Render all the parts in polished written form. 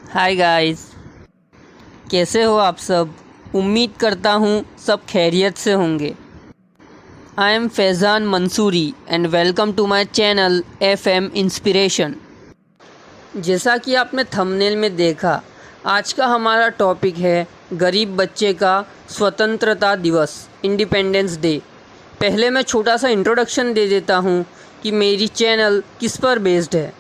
Hi guys, कैसे हो आप सब। उम्मीद करता हूँ सब खैरियत से होंगे। I am Faizan Mansuri and welcome to my channel FM inspiration. जैसा कि आपने थंबनेल में देखा, आज का हमारा टॉपिक है गरीब बच्चे का स्वतंत्रता दिवस, इंडिपेंडेंस डे। पहले मैं छोटा सा इंट्रोडक्शन दे देता हूँ कि मेरी चैनल किस पर बेस्ड है।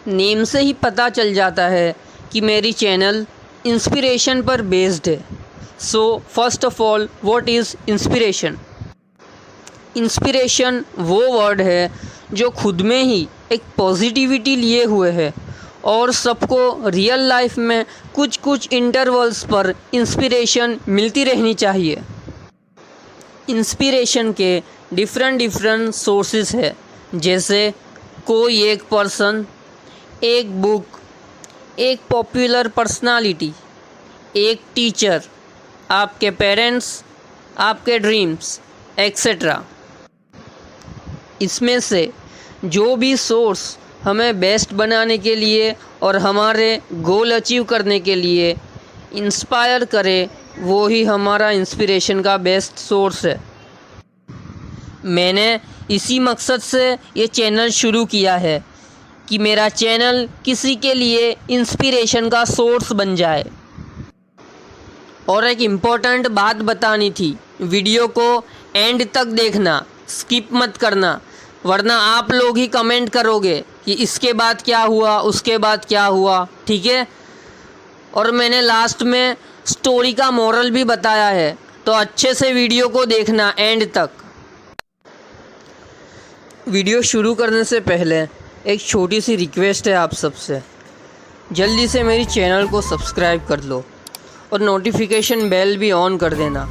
नेम से ही पता चल जाता है कि मेरी चैनल इंस्पिरेशन पर बेस्ड है। So first of all, what is inspiration. Inspiration वो वर्ड है जो खुद में ही एक पॉजिटिविटी लिए हुए है और सबको रियल लाइफ में कुछ कुछ इंटरवल्स पर इंस्पिरेशन मिलती रहनी चाहिए। इंस्पिरेशन के डिफरेंट सोर्सेस है, जैसे कोई एक पर्सन, एक बुक, एक पॉपुलर पर्सनालिटी, एक टीचर, आपके पेरेंट्स, आपके ड्रीम्स एक्सेट्रा। इसमें से जो भी सोर्स हमें बेस्ट बनाने के लिए और हमारे गोल अचीव करने के लिए इंस्पायर करे, वो ही हमारा इंस्पिरेशन का बेस्ट सोर्स है। मैंने इसी मकसद से ये चैनल शुरू किया है कि मेरा चैनल किसी के लिए इंस्पिरेशन का सोर्स बन जाए। और एक इम्पोर्टेंट बात बतानी थी, वीडियो को एंड तक देखना, स्किप मत करना, वरना आप लोग ही कमेंट करोगे कि इसके बाद क्या हुआ, उसके बाद क्या हुआ, ठीक है। और मैंने लास्ट में स्टोरी का मोरल भी बताया है, तो अच्छे से वीडियो को देखना एंड तक। वीडियो शुरू करने से पहले एक छोटी सी रिक्वेस्ट है आप सबसे, जल्दी से मेरी चैनल को सब्सक्राइब कर लो और नोटिफिकेशन बेल भी ऑन कर देना,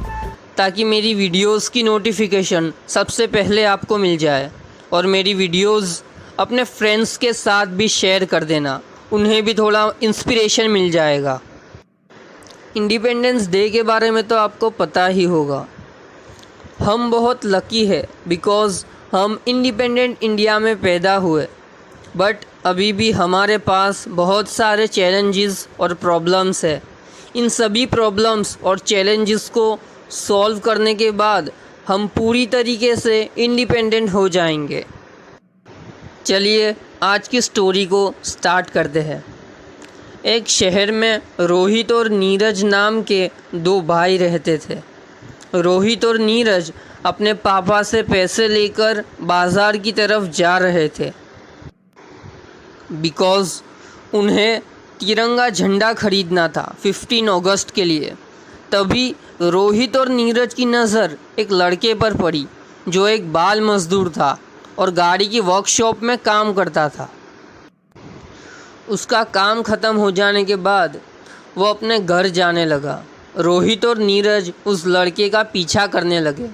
ताकि मेरी वीडियोस की नोटिफिकेशन सबसे पहले आपको मिल जाए। और मेरी वीडियोस अपने फ्रेंड्स के साथ भी शेयर कर देना, उन्हें भी थोड़ा इंस्पिरेशन मिल जाएगा। इंडिपेंडेंस डे के बारे में तो आपको पता ही होगा। हम बहुत लकी है बिकॉज़ हम इंडिपेंडेंट इंडिया में पैदा हुए, बट अभी भी हमारे पास बहुत सारे चैलेंजेस और प्रॉब्लम्स है। इन सभी प्रॉब्लम्स और चैलेंजेस को सॉल्व करने के बाद हम पूरी तरीके से इंडिपेंडेंट हो जाएंगे। चलिए आज की स्टोरी को स्टार्ट करते हैं। एक शहर में रोहित और नीरज नाम के दो भाई रहते थे। रोहित और नीरज अपने पापा से पैसे लेकर बाज़ार की तरफ जा रहे थे बिकॉज़ उन्हें तिरंगा झंडा खरीदना था 15 अगस्त के लिए। तभी रोहित और नीरज की नज़र एक लड़के पर पड़ी जो एक बाल मज़दूर था और गाड़ी की वर्कशॉप में काम करता था। उसका काम ख़त्म हो जाने के बाद वो अपने घर जाने लगा। रोहित और नीरज उस लड़के का पीछा करने लगे।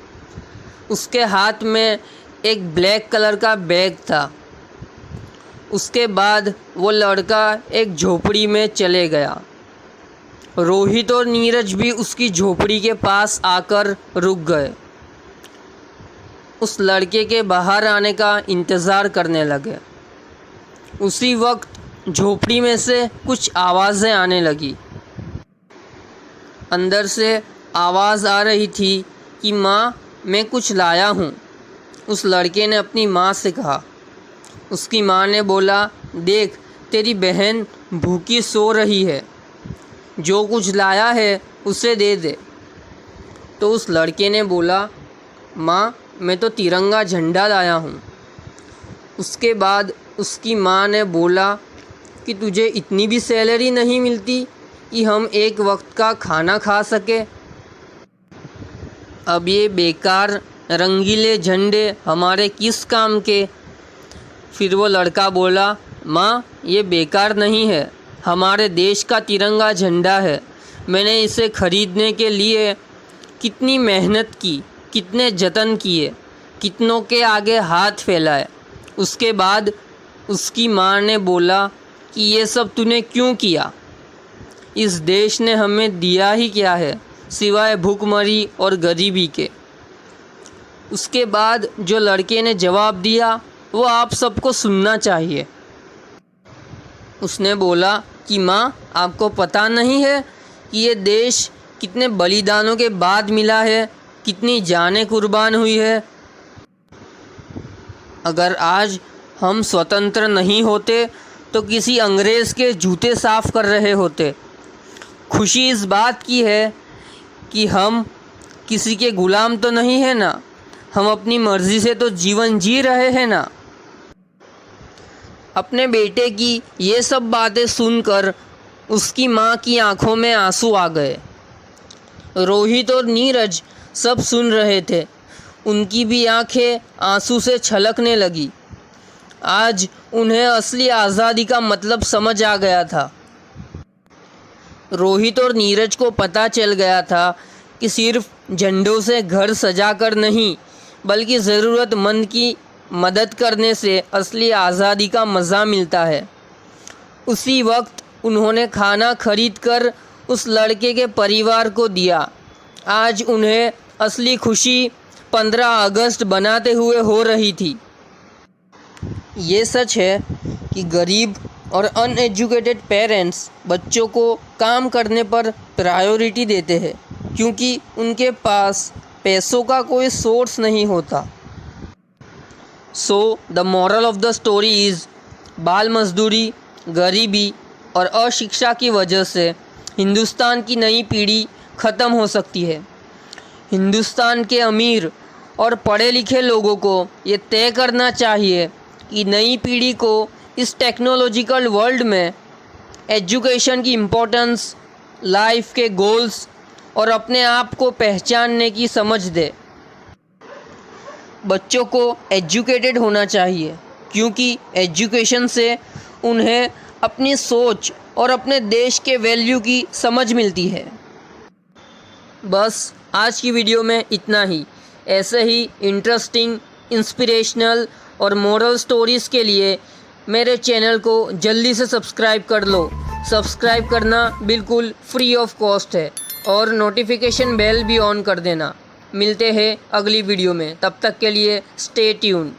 उसके हाथ में एक ब्लैक कलर का बैग था। उसके बाद वो लड़का एक झोपड़ी में चले गया। रोहित और नीरज भी उसकी झोपड़ी के पास आकर रुक गए। उस लड़के के बाहर आने का इंतज़ार करने लगे। उसी वक्त झोपड़ी में से कुछ आवाज़ें आने लगी। अंदर से आवाज़ आ रही थी कि माँ, मैं कुछ लाया हूँ। उस लड़के ने अपनी माँ से कहा। उसकी माँ ने बोला, देख तेरी बहन भूखी सो रही है, जो कुछ लाया है उसे दे दे। तो उस लड़के ने बोला, माँ मैं तो तिरंगा झंडा लाया हूँ। उसके बाद उसकी माँ ने बोला कि तुझे इतनी भी सैलरी नहीं मिलती कि हम एक वक्त का खाना खा सके। अब ये बेकार रंगीले झंडे हमारे किस काम के। फिर वो लड़का बोला, माँ ये बेकार नहीं है, हमारे देश का तिरंगा झंडा है। मैंने इसे खरीदने के लिए कितनी मेहनत की, कितने जतन किए, कितनों के आगे हाथ फैलाए। उसके बाद उसकी माँ ने बोला कि ये सब तूने क्यों किया। इस देश ने हमें दिया ही क्या है सिवाय भूखमरी और गरीबी के। उसके बाद जो लड़के ने जवाब दिया वो आप सबको सुनना चाहिए। उसने बोला, कि माँ, आपको पता नहीं है कि ये देश कितने बलिदानों के बाद मिला है, कितनी जानें कुर्बान हुई है। अगर आज हम स्वतंत्र नहीं होते तो किसी अंग्रेज़ के जूते साफ कर रहे होते। खुशी इस बात की है कि हम किसी के गुलाम तो नहीं है ना, हम अपनी मर्ज़ी से तो जीवन जी रहे हैं ना। अपने बेटे की ये सब बातें सुनकर उसकी माँ की आंखों में आंसू आ गए। रोहित और नीरज सब सुन रहे थे, उनकी भी आंखें आंसू से छलकने लगी। आज उन्हें असली आज़ादी का मतलब समझ आ गया था। रोहित और नीरज को पता चल गया था कि सिर्फ झंडों से घर सजाकर नहीं, बल्कि ज़रूरतमंद की मदद करने से असली आज़ादी का मज़ा मिलता है। उसी वक्त उन्होंने खाना खरीद कर उस लड़के के परिवार को दिया। आज उन्हें असली खुशी 15 अगस्त बनाते हुए हो रही थी। ये सच है कि गरीब और अनएजुकेटेड पेरेंट्स बच्चों को काम करने पर प्रायोरिटी देते हैं, क्योंकि उनके पास पैसों का कोई सोर्स नहीं होता। So the moral of the story is, बाल मजदूरी, गरीबी और अशिक्षा की वजह से हिंदुस्तान की नई पीढ़ी ख़त्म हो सकती है। हिंदुस्तान के अमीर और पढ़े लिखे लोगों को ये तय करना चाहिए कि नई पीढ़ी को इस टेक्नोलॉजिकल वर्ल्ड में एजुकेशन की इम्पोर्टेंस, लाइफ के गोल्स और अपने आप को पहचानने की समझ दे। बच्चों को एजुकेटेड होना चाहिए, क्योंकि एजुकेशन से उन्हें अपनी सोच और अपने देश के वैल्यू की समझ मिलती है। बस आज की वीडियो में इतना ही। ऐसे ही इंटरेस्टिंग, इंस्पिरेशनल और मोरल स्टोरीज़ के लिए मेरे चैनल को जल्दी से सब्सक्राइब कर लो। सब्सक्राइब करना बिल्कुल फ्री ऑफ कॉस्ट है और नोटिफिकेशन बेल भी ऑन कर देना। मिलते हैं अगली वीडियो में, तब तक के लिए स्टे ट्यून्ड।